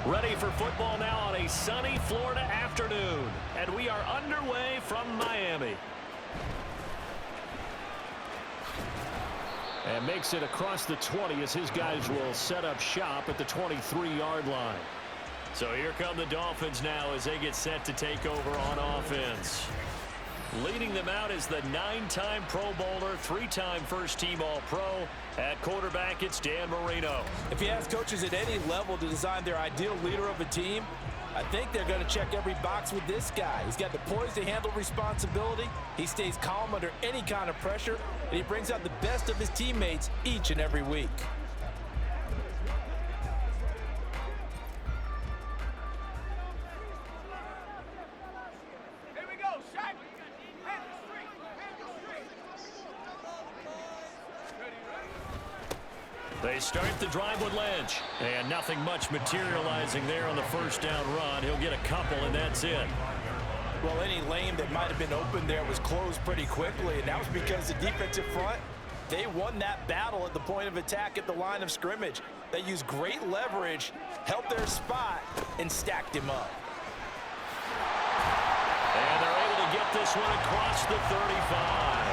Ready for football now on a sunny Florida afternoon. And we are underway from Miami. And makes it across the 20 as his guys will set up shop at the 23-yard line. So here come the Dolphins now as they get set to take over on offense. Leading them out is the 9-time Pro Bowler, 3-time first-team All-Pro. At quarterback, it's Dan Marino. If you ask coaches at any level to design their ideal leader of a team, I think they're going to check every box with this guy. He's got the poise to handle responsibility. He stays calm under any kind of pressure, and he brings out the best of his teammates each and every week. They start the drive with Lynch. And nothing much materializing there on the first down run. He'll get a couple, and that's it. Well, any lane that might have been open there was closed pretty quickly, and that was because the defensive front, they won that battle at the point of attack at the line of scrimmage. They used great leverage, held their spot, and stacked him up. And they're able to get this one across the 35.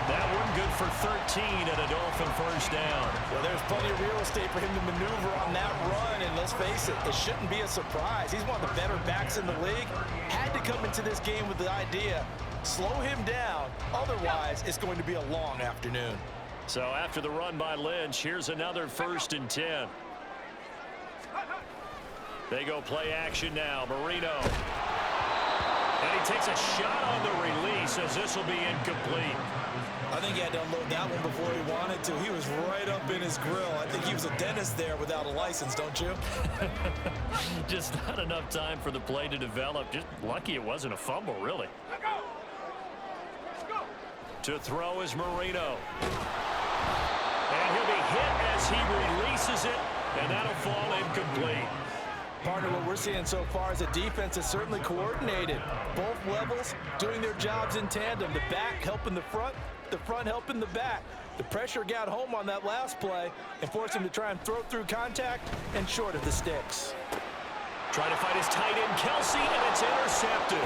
That one good for 13 and a Dolphin first down. Well, there's plenty of real estate for him to maneuver on that run, and let's face it, it shouldn't be a surprise. He's one of the better backs in the league. Had to come into this game with the idea, slow him down, otherwise it's going to be a long afternoon. So after the run by Lynch, here's another 1st and 10. They go play action now. Marino. And he takes a shot on the release as this will be incomplete. I think he had to unload that one before he wanted to. He was right up in his grill. I think he was a dentist there without a license, don't you? Just not enough time for the play to develop. Just lucky it wasn't a fumble, really. To throw is Marino. And he'll be hit as he releases it, and that'll fall incomplete. Partner, what we're seeing so far is a defense that's certainly coordinated. Both levels doing their jobs in tandem. The back helping the front helping the back. The pressure got home on that last play and forced him to try and throw through contact and short of the sticks. Trying to fight his tight end, Kelsey, and it's intercepted.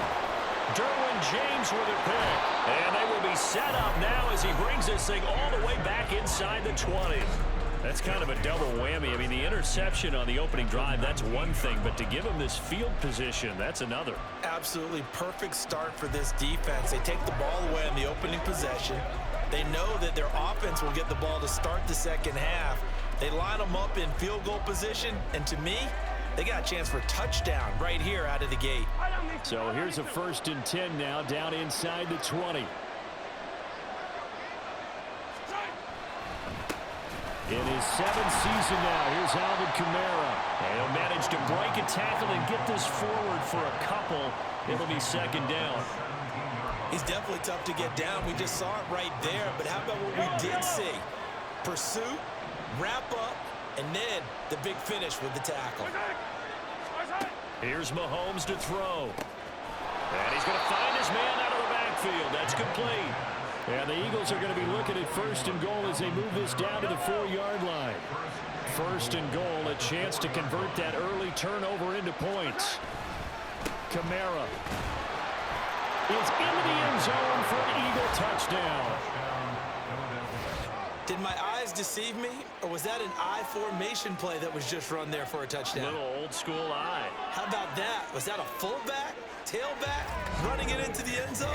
Derwin James with a pick. And they will be set up now as he brings this thing all the way back inside the 20. That's kind of a double whammy. I mean, the interception on the opening drive, that's one thing, but to give him this field position, that's another. Absolutely perfect start for this defense. They take the ball away on the opening possession. They know that their offense will get the ball to start the second half. They line them up in field goal position, and to me, they got a chance for a touchdown right here out of the gate. So here's a 1st and 10 now down inside the 20. In his 7th season now, here's Alvin Kamara. And he'll manage to break a tackle and get this forward for a couple. It'll be 2nd down. He's definitely tough to get down. We just saw it right there. But how about what we did see? Pursuit, wrap up, and then the big finish with the tackle. Here's Mahomes to throw. And he's going to find his man out of the backfield. That's complete. And the Eagles are going to be looking at 1st and goal as they move this down to the 4-yard line. 1st and goal, a chance to convert that early turnover into points. Kamara is into the end zone for an Eagle touchdown. Did my eyes deceive me, or was that an I formation play that was just run there for a touchdown? Little old school eye. How about that? Was that a fullback, tailback, running it into the end zone?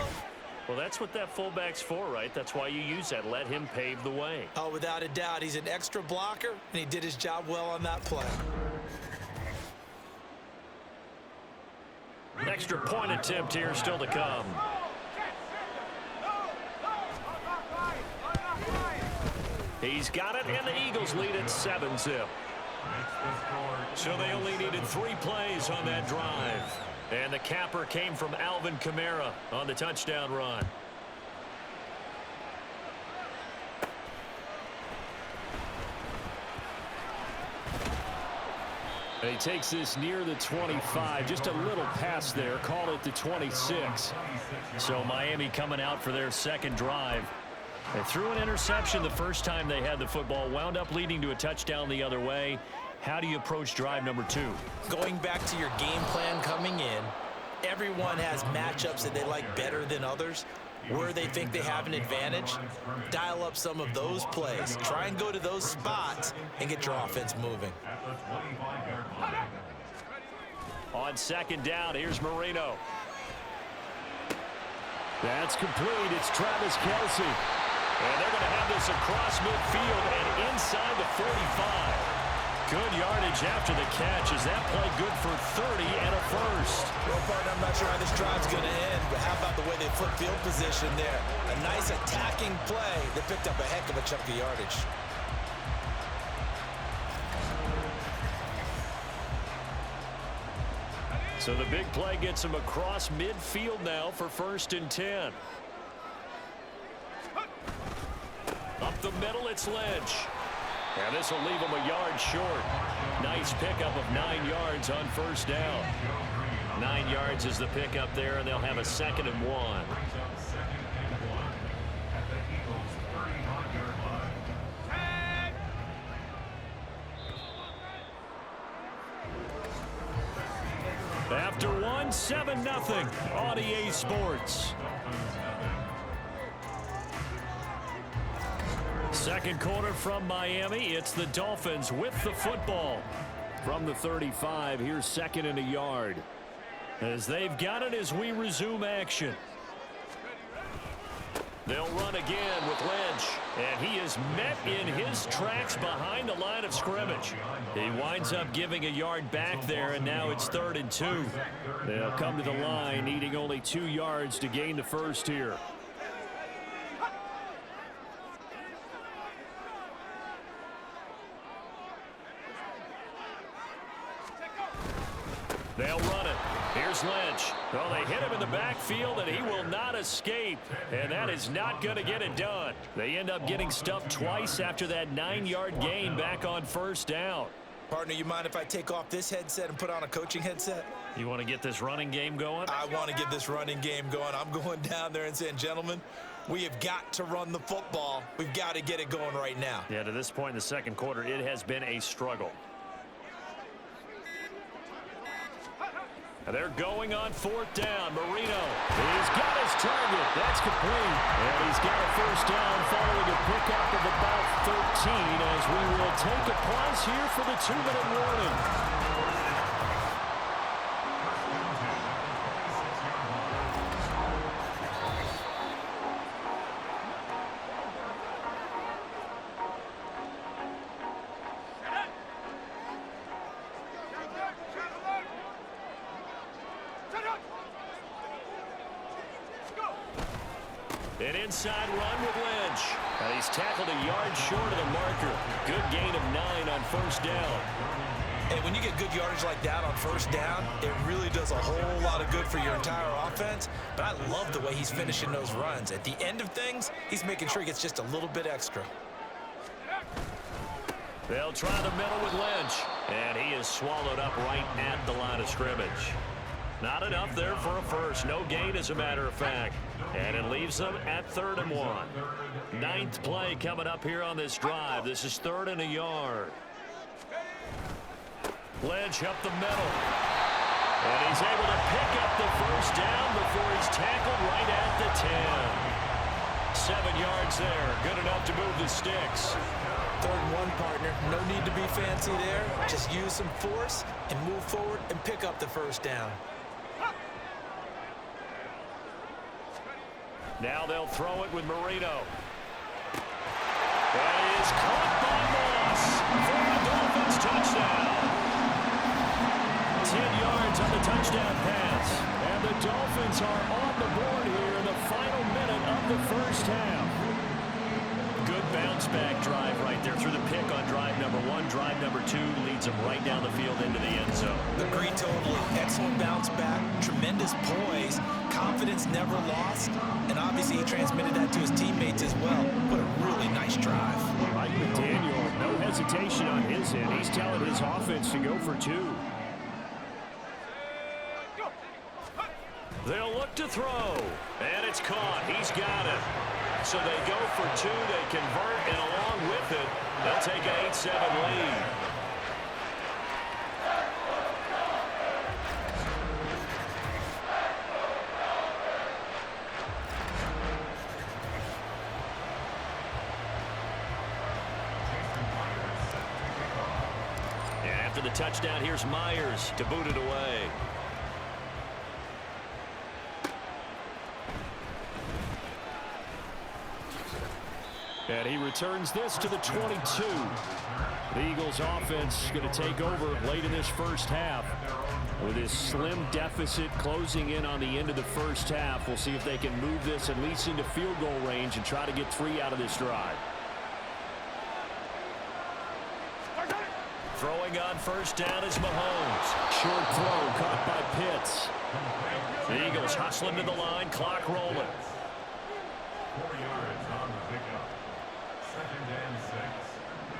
Well, that's what that fullback's for, right? That's why you use that. Let him pave the way. Oh, without a doubt. He's an extra blocker, and he did his job well on that play. Extra point attempt here still to come. He's got it, and the Eagles lead at 7-zip. So they only needed 3 plays on that drive. And the capper came from Alvin Kamara on the touchdown run. And he takes this near the 25, just a little pass there, call it the 26. So Miami coming out for their 2nd drive. They threw an interception the first time they had the football, wound up leading to a touchdown the other way. How do you approach drive number 2? Going back to your game plan coming in, everyone has matchups that they like better than others. Where they think they have an advantage, dial up some of those plays. Try and go to those spots and get your offense moving. On second down, here's Marino. That's complete. It's Travis Kelce. And they're going to have this across midfield and inside the 45. Good yardage after the catch. Is that play good for 30 and a first? Well, partner, I'm not sure how this drive's going to end, but how about the way they flip field position there? A nice attacking play that picked up a heck of a chunk of yardage. So the big play gets him across midfield now for 1st and 10. Up the middle, it's Lynch. And this will leave him a yard short. Nice pickup of 9 yards on 1st down. 9 yards is the pickup there, and they'll have a 2nd and 1. After 1, 7-0 on EA Sports. Second quarter from Miami. It's the Dolphins with the football. From the 35, here's 2nd and a yard. As they've got it as we resume action. They'll run again with Lynch. And he is met in his tracks behind the line of scrimmage. He winds up giving a yard back there, and now it's 3rd and 2. They'll come to the line, needing only 2 yards to gain the first here. They'll run it. Here's Lynch. Well, they hit him in the backfield, and he will not escape. And that is not going to get it done. They end up getting stuffed twice after that 9-yard gain back on 1st down. Partner, you mind if I take off this headset and put on a coaching headset? You want to get this running game going? I want to get this running game going. I'm going down there and saying, gentlemen, we have got to run the football. We've got to get it going right now. Yeah, to this point in the second quarter, it has been a struggle. They're going on 4th down. Marino, he's got his target. That's complete. And he's got a 1st down following a pickup of about 13 as we will take a pause here for the 2-minute warning. An inside run with Lynch. And he's tackled a yard short of the marker. Good gain of 9 on 1st down. And when you get good yardage like that on 1st down, it really does a whole lot of good for your entire offense. But I love the way he's finishing those runs. At the end of things, he's making sure he gets just a little bit extra. They'll try the middle with Lynch. And he is swallowed up right at the line of scrimmage. Not enough there for a first. No gain, as a matter of fact. And it leaves them at 3rd and 1. 9th play coming up here on this drive. This is 3rd and a yard. Lynch up the middle. And he's able to pick up the 1st down before he's tackled right at the 10. 7 yards there. Good enough to move the sticks. 3rd and 1, partner. No need to be fancy there. Just use some force and move forward and pick up the 1st down. Now they'll throw it with Marino. That is caught by Moss for the Dolphins touchdown. 10 yards on the touchdown pass. And the Dolphins are on the board here in the final minute of the 1st half. Good bounce-back drive right there through the pick on drive number 1. Drive number 2 leads them right down the field into the end zone. Agreed totally. Excellent bounce-back. Tremendous poise. Confidence never lost. And obviously he transmitted that to his teammates as well. What a really nice drive. Mike McDaniel, no hesitation on his end. He's telling his offense to go for 2. They'll look to throw. And it's caught. He's got it. So they go for 2. They convert, and along with it, they'll take an 8-7 lead. After the touchdown, here's Myers to boot it away. And he returns this to the 22. The Eagles offense going to take over late in this first half. With this slim deficit closing in on the end of the first half, we'll see if they can move this at least into field goal range and try to get 3 out of this drive. Throwing on first down is Mahomes. Short throw caught by Pitts. The Eagles hustling to the line, clock rolling. 4 yards on the pickup. 2nd and 6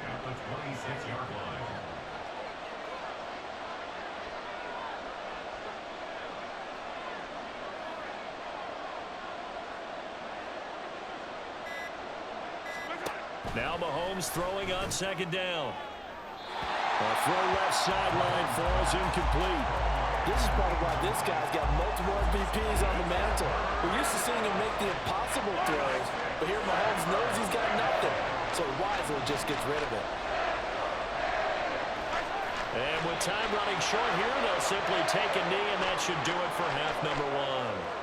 at the 26-yard line. Now Mahomes throwing on 2nd down. A throw left sideline falls incomplete. This is part of why this guy's got multiple MVPs on the mantle. We're used to seeing him make the impossible throws, but here Mahomes knows he's got nothing, so wisely just gets rid of it. And with time running short here, they'll simply take a knee, and that should do it for half number 1.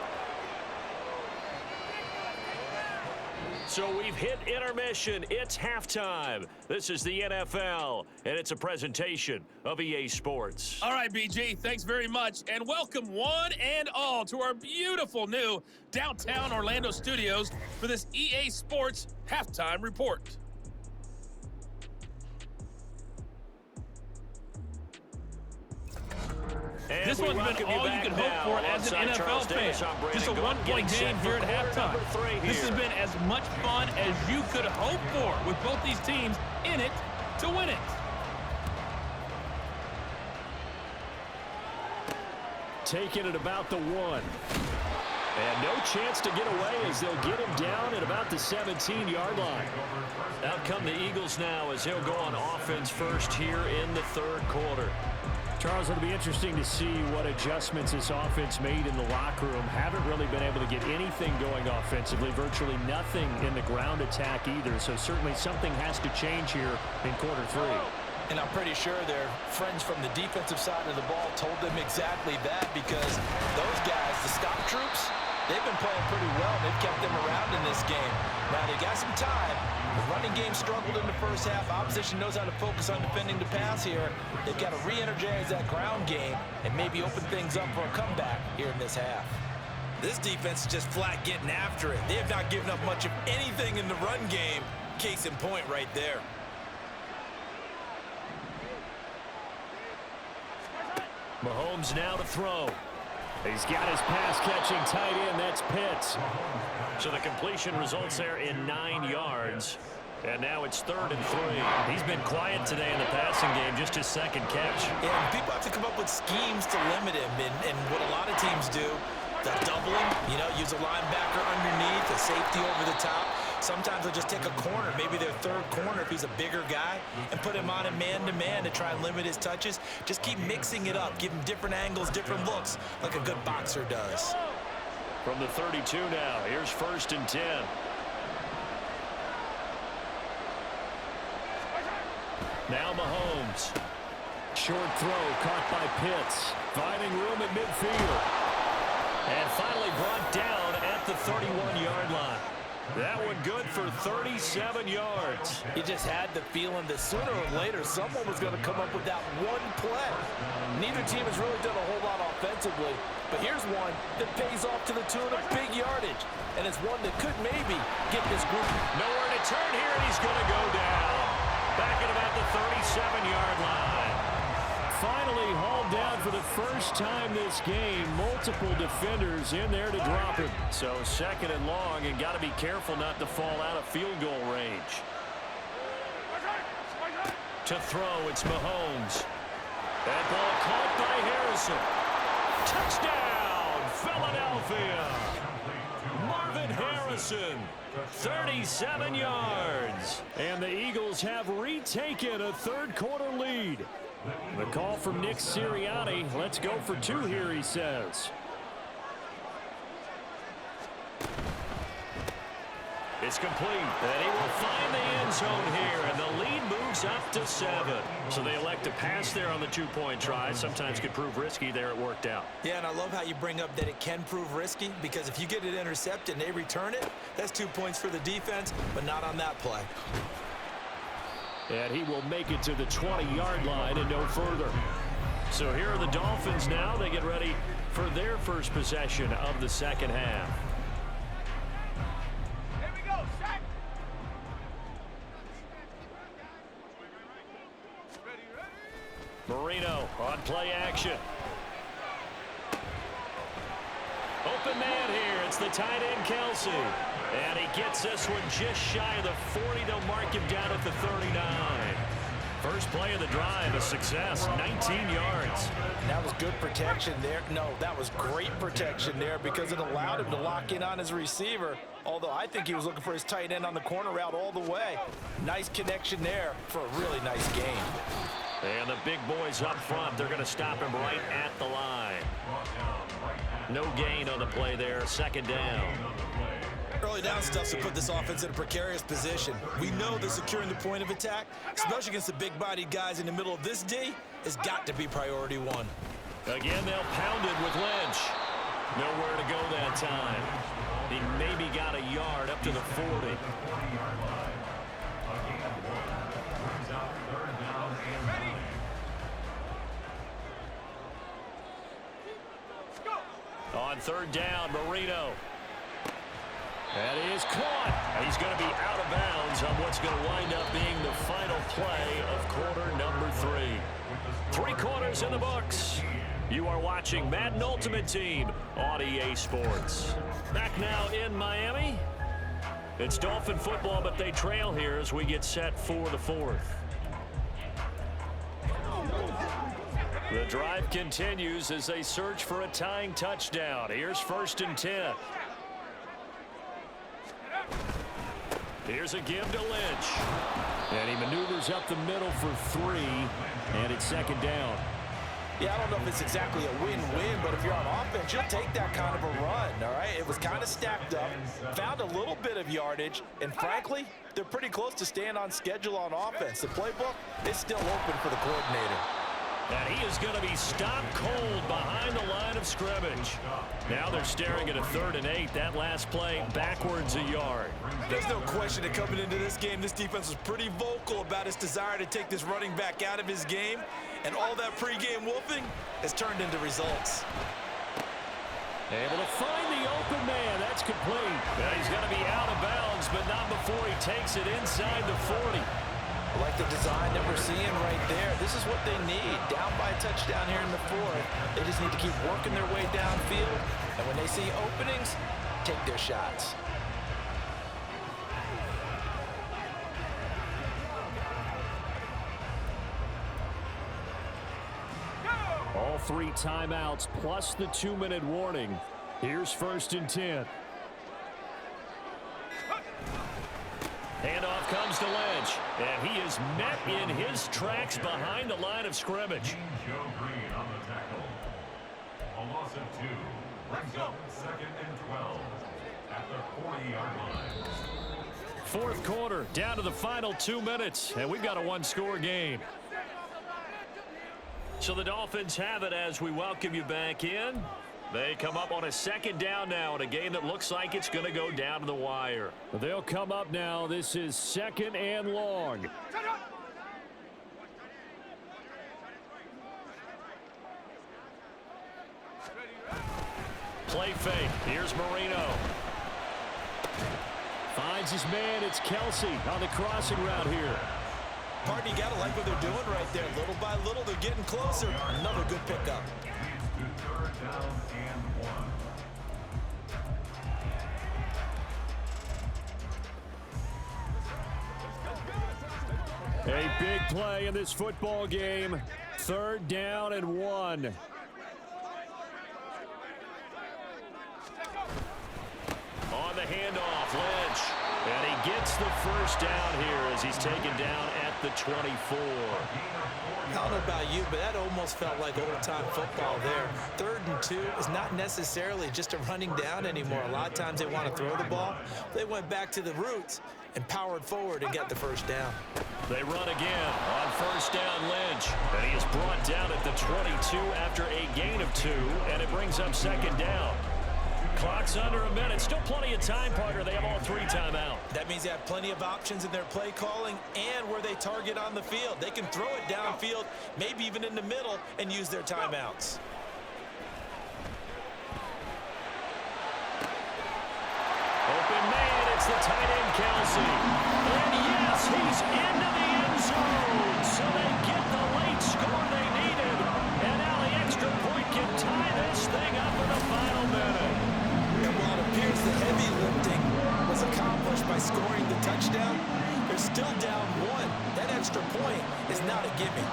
So we've hit intermission. It's halftime. This is the NFL, and it's a presentation of EA Sports. All right, BG, thanks very much, and welcome one and all to our beautiful new downtown Orlando studios for this EA Sports halftime report. And this one's been all you can hope for as an NFL fan. Just a one-point game here at halftime. This has been as much fun as you could hope for with both these teams in it to win it. Taking it about the 1. And no chance to get away as they'll get him down at about the 17-yard line. Out come the Eagles now as he'll go on offense first here in the 3rd quarter. Charles, it'll be interesting to see what adjustments this offense made in the locker room. Haven't really been able to get anything going offensively, virtually nothing in the ground attack either. So certainly something has to change here in quarter 3. And I'm pretty sure their friends from the defensive side of the ball told them exactly that, because those guys, the stock troops, they've been playing pretty well. They've kept them around in this game. Now they got some time. The running game struggled in the first half. Opposition knows how to focus on defending the pass here. They've got to re-energize that ground game and maybe open things up for a comeback here in this half. This defense is just flat getting after it. They have not given up much of anything in the run game. Case in point right there. Mahomes now to throw. He's got his pass-catching tight end. That's Pitts. So the completion results there in 9 yards. And now it's 3rd and 3. He's been quiet today in the passing game, just his 2nd catch. Yeah, people have to come up with schemes to limit him. And what a lot of teams do, they'll double him, use a linebacker underneath, a safety over the top. Sometimes they'll just take a corner, maybe their 3rd corner if he's a bigger guy, and put him on a man-to-man to try and limit his touches. Just keep mixing it up, give him different angles, different looks, like a good boxer does. From the 32 now, here's 1st and 10. Now Mahomes. Short throw caught by Pitts. Finding room at midfield. And finally brought down at the 31-yard line. That one good for 37 yards. You just had the feeling that sooner or later someone was going to come up with that one play. Neither team has really done a whole lot offensively, but here's one that pays off to the tune of big yardage, and it's one that could maybe get this group. Nowhere to turn here, and he's going to go down. Back at about the 37-yard line. Finally hauled down for the first time this game. Multiple defenders in there to drop him. So 2nd and long, and got to be careful not to fall out of field goal range. To throw, it's Mahomes. That ball caught by Harrison. Touchdown, Philadelphia. Marvin Harrison, 37 yards. And the Eagles have retaken a 3rd quarter lead. The call from Nick Sirianni. Let's go for 2 here, he says. It's complete. And he will find the end zone here. And the lead moves moves up to 7. So they elect to pass there on the two-point try. Sometimes could prove risky there. It worked out. Yeah, and I love how you bring up that it can prove risky, because if you get it intercepted and they return it, that's 2 points for the defense, but not on that play. And he will make it to the 20-yard line and no further. So here are the Dolphins now. They get ready for their first possession of the second half. Here we go, set. Marino on play action. Open man here. It's the tight end, Kelsey. And he gets this one just shy of the 40. They'll mark him down at the 39. First play of the drive, a success, 19 yards. That was good protection there. No, that was great protection there, because it allowed him to lock in on his receiver, although I think he was looking for his tight end on the corner route all the way. Nice connection there for a really nice game. And the big boys up front, they're going to stop him right at the line. No gain on the play there, second down. Early down stuff to put this offense in a precarious position. We know that securing the point of attack, especially against the big-bodied guys in the middle of this D, has got to be priority one. Again, they'll pound it with Lynch. Nowhere to go that time. He maybe got a yard up to the 40. On third down, Marino. That is caught. He's going to be out of bounds on what's going to wind up being the final play of quarter number 3. 3 quarters in the books. You are watching Madden Ultimate Team on EA Sports. Back now in Miami. It's Dolphin football, but they trail here as we get set for the 4th. The drive continues as they search for a tying touchdown. Here's 1st and 10. Here's a give to Lynch. And he maneuvers up the middle for 3. And it's second down. Yeah, I don't know if it's exactly a win-win, but if you're on offense, you'll take that kind of a run, all right? It was kind of stacked up, found a little bit of yardage, and frankly, they're pretty close to staying on schedule on offense. The playbook is still open for the coordinator. And he is going to be stopped cold behind the line of scrimmage. Now they're staring at a 3rd and 8. That last play backwards a yard. There's no question that coming into this game, this defense was pretty vocal about its desire to take this running back out of his game. And all that pregame wolfing has turned into results. Able to find the open man. That's complete. Now he's going to be out of bounds, but not before he takes it inside the 40. I like the design that we're seeing right there. This is what they need. Down by a touchdown here in the 4th. They just need to keep working their way downfield. And when they see openings, take their shots. All 3 timeouts plus the 2-minute warning. Here's 1st and 10. Handoff comes to Lynch, and he is met in his tracks behind the line of scrimmage. Joe Green on the tackle. A loss of 2. Brings up 2nd and 12 at the 40-yard line. 4th quarter, down to the final 2 minutes, and we've got a 1-score game. So the Dolphins have it as we welcome you back in. They come up on a 2nd down now in a game that looks like it's going to go down to the wire. They'll come up now. This is 2nd and long. Play fake. Here's Marino. Finds his man. It's Kelsey on the crossing route here. Pardon, you got to like what they're doing right there. Little by little, they're getting closer. Another good pickup. A big play in this football game. 3rd down and 1. On the handoff, Lynch. And he gets the first down here as he's taken down at the 24. I don't know about you, but that almost felt like old-time football there. 3rd and 2 is not necessarily just a running down anymore. A lot of times they want to throw the ball. They went back to the roots and powered forward and got the first down. They run again on first down, Lynch. And he is brought down at the 22 after a gain of 2, and it brings up second down. Clock's under a minute. Still plenty of time, partner. They have all 3 timeouts. That means they have plenty of options in their play calling and where they target on the field. They can throw it downfield, maybe even in the middle, and use their timeouts. Open man, it's the tight end, Kelsey. And yes, he's into the end zone. So they get the late score they needed. And now the extra point can tie this thing up in the final minute. And while it appears the heavy lifting was accomplished by scoring the touchdown, they're still down 1. That extra point is not a gimme.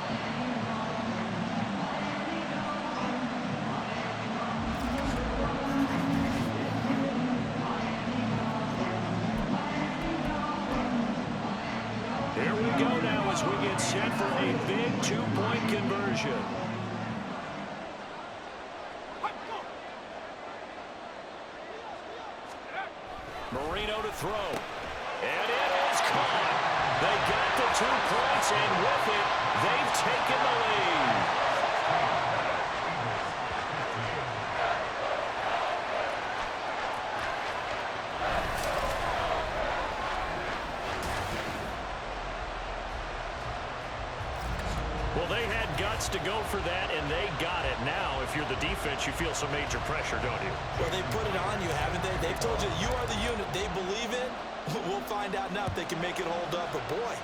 Here we go now as we get set for a big 2-point conversion. Marino to throw. And it is caught. They got the 2 points, and with it, they've taken the lead. Well, they had guts to go for that, and they got it. Now, if you're the defense, you feel some major pressure, don't you? Well, they put it on you, haven't they? They've told you you are the unit they believe in. We'll find out now if they can make it hold up. But, boy,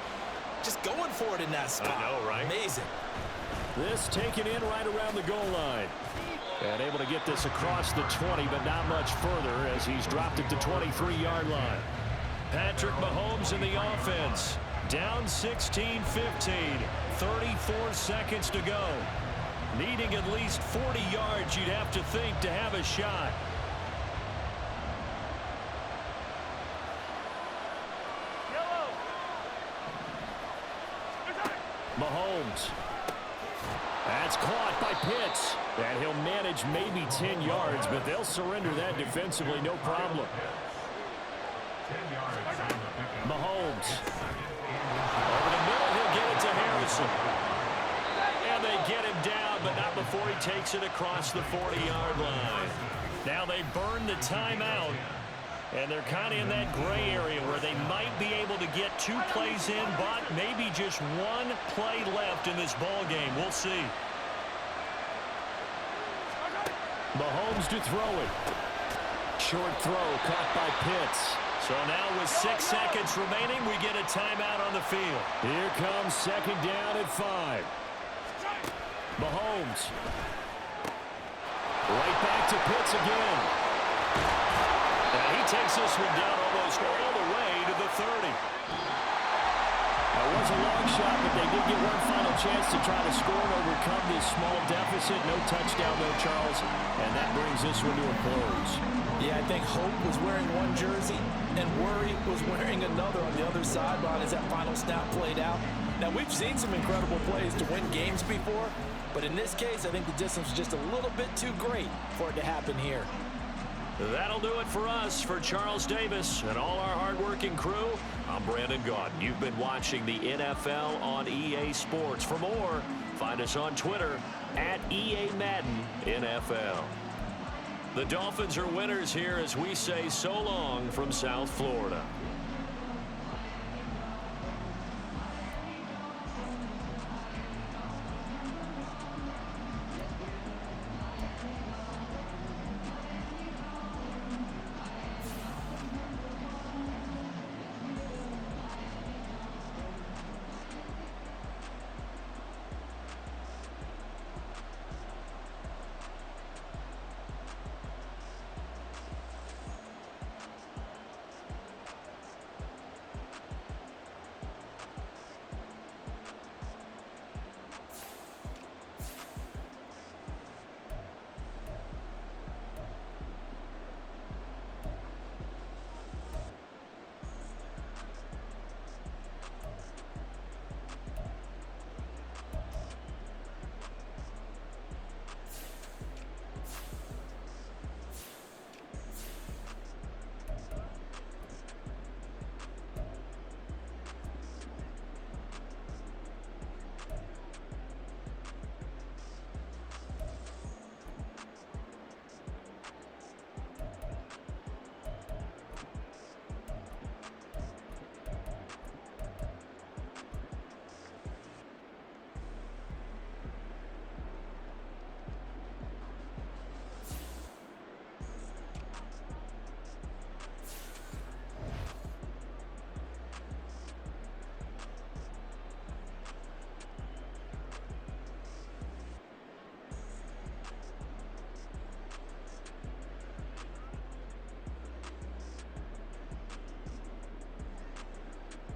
just going for it in that spot. I know, right? Amazing. This taken in right around the goal line. And able to get this across the 20, but not much further as he's dropped it to 23-yard line. Patrick Mahomes in the offense. Down 16-15. 34 seconds to go. Needing at least 40 yards, you'd have to think, to have a shot. Mahomes. That's caught by Pitts. And he'll manage maybe 10 yards, but they'll surrender that defensively, no problem. Mahomes. Over the middle, he'll get it to Harrison. And they get him down, but not before he takes it across the 40-yard line. Now they burn the timeout, and they're kind of in that gray area where they might be able to get 2 plays in, but maybe just 1 play left in this ball game. We'll see. Mahomes to throw it. Short throw caught by Pitts. So now with 6 seconds remaining, we get a timeout on the field. Here comes second down at 5. Mahomes. Right back to Pitts again. And he takes this one down almost all the way to the 30. That was a long shot, but they did get one final chance to try to score and overcome this small deficit. No touchdown, though, Charles. And that brings this one to a close. Yeah, I think hope was wearing one jersey and worry was wearing another on the other sideline as that final snap played out. Now, we've seen some incredible plays to win games before, but in this case, I think the distance was just a little bit too great for it to happen here. That'll do it for us. For Charles Davis and all our hardworking crew, I'm Brandon Gaudin. You've been watching the NFL on EA Sports. For more, find us on Twitter at EA Madden NFL. The Dolphins are winners here as we say so long from South Florida.